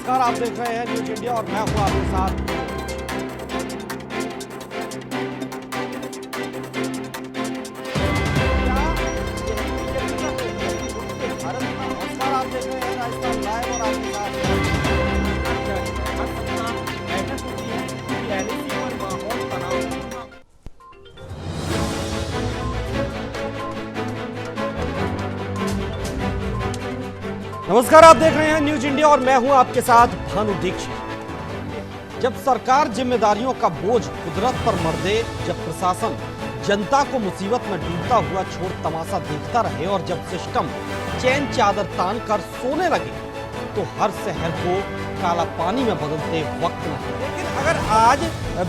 नमस्कार, आप देख रहे हैं न्यूज इंडिया और मैं हूं आपके साथ। नमस्कार, आप देख रहे हैं राजस्थान लाइव और आपके साथ बैठक होती है कि एलएसी पर माहौल तनाव। नमस्कार, आप देख रहे हैं न्यूज इंडिया और मैं हूं आपके साथ भानु दीक्षित। जब सरकार जिम्मेदारियों का बोझ कुदरत पर मर दे, जब प्रशासन जनता को मुसीबत में डूबता हुआ छोड़ तमाशा देखता रहे और जब सिस्टम चैन चादर तान कर सोने लगे, तो हर शहर को काला पानी में बदलते वक्त नहीं। लेकिन अगर आज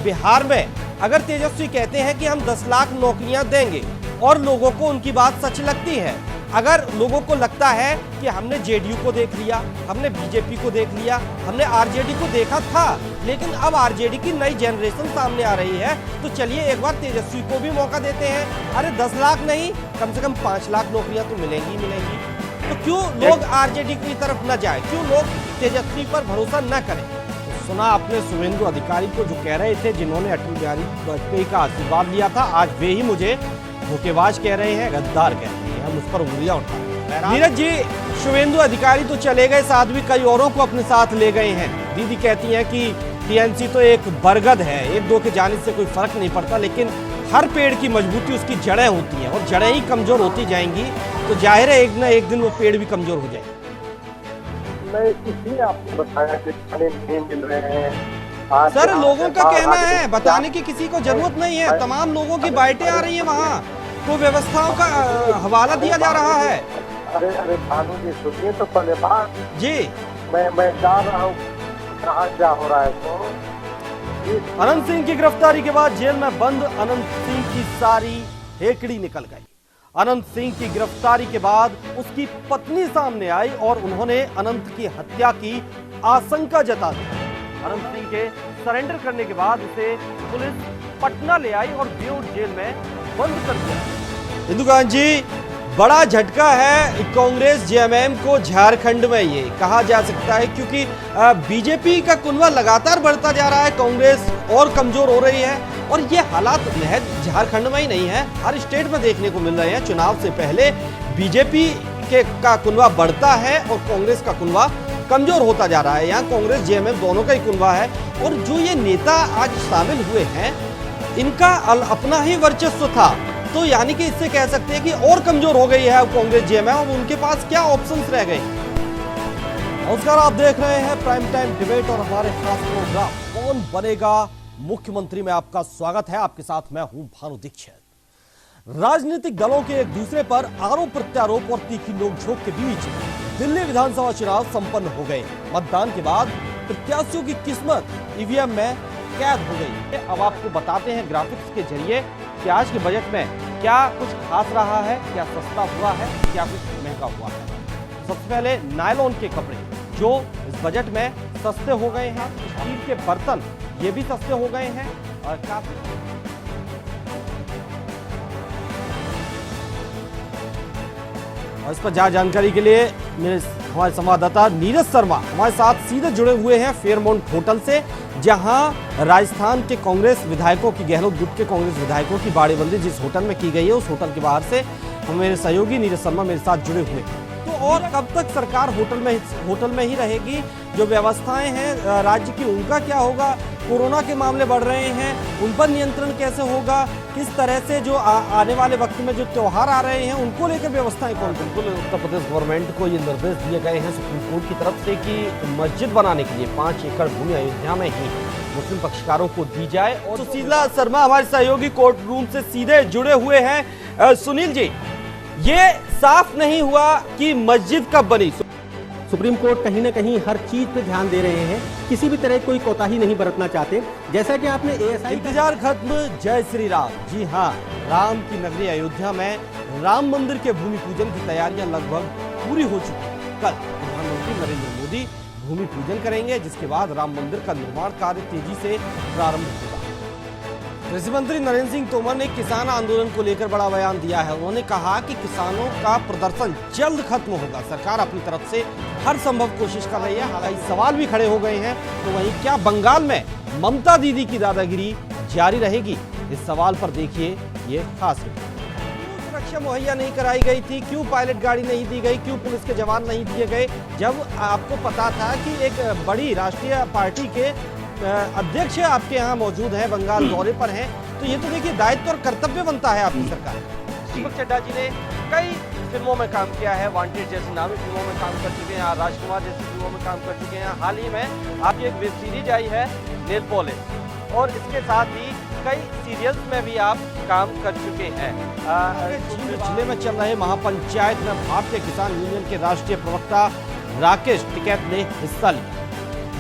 बिहार में अगर तेजस्वी कहते हैं कि हम 10 लाख नौकरियां देंगे और लोगों को उनकी बात सच लगती है, अगर लोगों को लगता है कि हमने जेडीयू को देख लिया, हमने बीजेपी को देख लिया, हमने आरजेडी को देखा था, लेकिन अब आरजेडी की नई जनरेशन सामने आ रही है, तो चलिए एक बार तेजस्वी को भी मौका देते हैं। अरे 10 लाख नहीं, कम से कम 5 लाख नौकरियां तो मिलेंगी मिलेंगी। तो क्यों लोग आरजेडी की तरफ न जाए, क्यों लोग तेजस्वी पर भरोसा न करें? तो सुना आपने शुभेंदु अधिकारी को जो कह रहे थे, जिन्होंने अटल बिहारी वाजपेयी का आशीर्वाद लिया था, आज वे ही मुझे धोखेबाज कह रहे हैं, गद्दार कह रहे हैं, हम उस पर उंगलियां उठा रहे हैं। नीरज जी, शुभेंदु अधिकारी तो चले गए, साथ भी कई औरों को अपने साथ ले गए हैं। दीदी कहती हैं कि टीएमसी तो एक बरगद है, एक दो के जाने से कोई फर्क नहीं पड़ता, लेकिन हर पेड़ की मजबूती उसकी जड़ें होती हैं और जड़ें ही कमजोर होती जाएंगी तो जाहिर है एक ना एक दिन वो पेड़ भी कमजोर हो जाएंगे। मैं इसलिए आपको बताया कि खाने नहीं मिल रहे हैं। सर, लोगों का कहना है, बताने की किसी को जरूरत नहीं है, तमाम लोगों की बाइटें आ रही है, वहाँ तो व्यवस्थाओं का हवाला दिया जा रहा है। अरे भानु जी, सुनिए तो पहले बात जी। मैं जा रहा हूँ, कहाँ क्या हो रहा है। तो अनंत सिंह की गिरफ्तारी के बाद जेल में बंद अनंत सिंह की सारी हेकड़ी निकल गई। अनंत सिंह की गिरफ्तारी के बाद उसकी पत्नी सामने आई और उन्होंने अनंत की हत्या की आशंका जता दी। अनंत सिंह के सरेंडर करने के बाद उसे पुलिस पटना ले आई और बेऊर जेल में बंद कर दिया। इंदुकांत जी, बड़ा झटका है कांग्रेस जेएमएम को झारखंड में, ये कहा जा सकता है, क्योंकि बीजेपी का कुनबा लगातार बढ़ता जा रहा है, कांग्रेस और कमजोर हो रही है और ये हालात महज झारखंड में ही नहीं है, हर स्टेट में देखने को मिल रहे हैं। चुनाव से पहले बीजेपी का कुनबा बढ़ता है और कांग्रेस का कुनबा कमजोर होता जा रहा है। यहाँ कांग्रेस जेएमएम दोनों का ही कुनबा है और जो ये नेता आज शामिल हुए हैं, इनका अपना ही वर्चस्व था, तो यानी कि इससे कह सकते हैं कि और कमजोर हो गई है कांग्रेस जेएमएम। अब उनके पास क्या ऑप्शंस रह गए? नमस्कार, आप देख रहे हैं प्राइम टाइम डिबेट और हमारे खास प्रोग्राम कौन बनेगा मुख्यमंत्री में आपका स्वागत है। आपके साथ मैं हूं भानु दीक्षित। राजनीतिक दलों के एक दूसरे पर आरोप प्रत्यारोप और तीखी नोकझोंक के बीच दिल्ली विधानसभा चुनाव संपन्न हो गए। मतदान के बाद प्रत्याशियों की किस्मत ईवीएम में कैद हो गई। अब आपको बताते हैं ग्राफिक्स के जरिए कि आज के बजट में क्या कुछ खास रहा है, क्या सस्ता हुआ है, क्या कुछ महंगा हुआ है। सबसे पहले नायलॉन के कपड़े जो इस बजट में सस्ते हो गए हैं, स्टील के बर्तन ये भी सस्ते हो गए हैं और काफी। और इस पर ज्यादा जानकारी के लिए हमारे संवाददाता नीरज शर्मा हमारे साथ सीधे जुड़े हुए हैं फेयरमाउंट होटल से, जहां राजस्थान के कांग्रेस विधायकों की, गहलोत गुट के कांग्रेस विधायकों की बाड़ेबंदी जिस होटल में की गई है, उस होटल के बाहर से मेरे सहयोगी नीरज शर्मा मेरे साथ जुड़े हुए हैं। तो और कब तक सरकार होटल में ही रहेगी? जो व्यवस्थाएं हैं राज्य की, उनका क्या होगा? कोरोना के मामले बढ़ रहे हैं, उन पर नियंत्रण कैसे होगा? किस तरह से जो आने वाले वक्त में जो त्योहार आ रहे हैं, उनको लेकर व्यवस्थाएं कौन? बिल्कुल, उत्तर प्रदेश गवर्नमेंट को ये निर्देश दिए गए हैं सुप्रीम कोर्ट की तरफ से कि मस्जिद बनाने के लिए 5 एकड़ भूमि अयोध्या में ही मुस्लिम पक्षकारों को दी जाए। और सुशीला शर्मा हमारे सहयोगी कोर्ट रूम से सीधे जुड़े हुए हैं। सुनील जी, ये साफ नहीं हुआ कि मस्जिद कब बनी। सुप्रीम कोर्ट कहीं ना कहीं हर चीज पे ध्यान दे रहे हैं, किसी भी तरह कोई कोताही नहीं बरतना चाहते। जैसा कि आपने एएसआई इंतजार खत्म, जय श्री राम। जी हाँ, राम की नगरी अयोध्या में राम मंदिर के भूमि पूजन की तैयारियां लगभग पूरी हो चुकी हैं। कल प्रधानमंत्री नरेंद्र मोदी भूमि पूजन करेंगे, जिसके बाद राम मंदिर का निर्माण कार्य तेजी से प्रारंभ होगा। कृषि मंत्री नरेंद्र सिंह तोमर ने किसान आंदोलन को लेकर बड़ा बयान दिया है। उन्होंने कहा कि किसानों का प्रदर्शन जल्द खत्म होगा। सरकार अपनी तरफ से हर संभव कोशिश कर रही है। हालांकि सवाल भी खड़े हो गए हैं, तो वहीं क्या बंगाल में ममता दीदी की दादागिरी जारी रहेगी? इस सवाल पर देखिए ये खास रिपोर्ट। क्यों सुरक्षा मुहैया नहीं कराई गई थी? क्यों पायलट गाड़ी नहीं दी गई? क्यों पुलिस के जवान नहीं दिए गए? जब आपको पता था कि एक बड़ी राष्ट्रीय पार्टी के अध्यक्ष आपके यहाँ मौजूद हैं, बंगाल दौरे पर हैं, तो ये तो देखिए दायित्व और कर्तव्य बनता है आपकी सरकार का। दीपक चड्ढा जी ने कई फिल्मों में काम किया है, वांटेड जैसी नामी फिल्मों में काम कर चुके हैं, राजकुमार जैसी फिल्मों में काम कर चुके हैं। हाल ही में आपकी एक वेब सीरीज आई है नेल पॉलिश, और इसके साथ ही कई सीरियल्स में भी आप काम कर चुके हैं। जिले में चल रहे महापंचायत में भारतीय किसान यूनियन के राष्ट्रीय प्रवक्ता राकेश टिकैत ने हिस्सा लिया।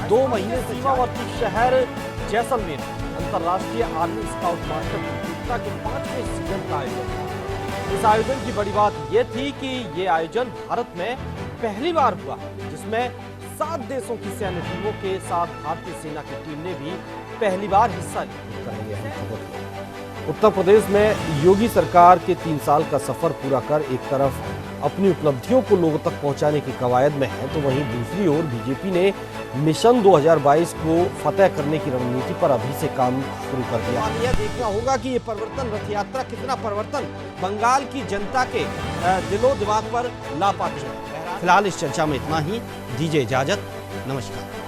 2 महीने से सीमावर्ती शहर जैसलमेर अंतर्राष्ट्रीय आर्मी स्काउट मास्टर प्रतियोगिता के 5वें सीजन का आयोजन हुआ। इस आयोजन की बड़ी बात यह थी कि ये आयोजन भारत में पहली बार हुआ, जिसमें 7 देशों की सैन्य टीमों के साथ भारतीय सेना की टीम ने भी पहली बार हिस्सा लिया। उत्तर प्रदेश में योगी सरकार के 3 साल का सफर पूरा कर एक तरफ अपनी उपलब्धियों को लोगों तक पहुंचाने की कवायद में है, तो वहीं दूसरी ओर बीजेपी ने मिशन 2022 को फतेह करने की रणनीति पर अभी से काम शुरू कर दिया। यह देखना होगा कि ये परिवर्तन रथ यात्रा कितना परिवर्तन बंगाल की जनता के दिलो दिमाग पर ला पाती है। फिलहाल इस चर्चा में इतना ही। दीजिए इजाजत, नमस्कार।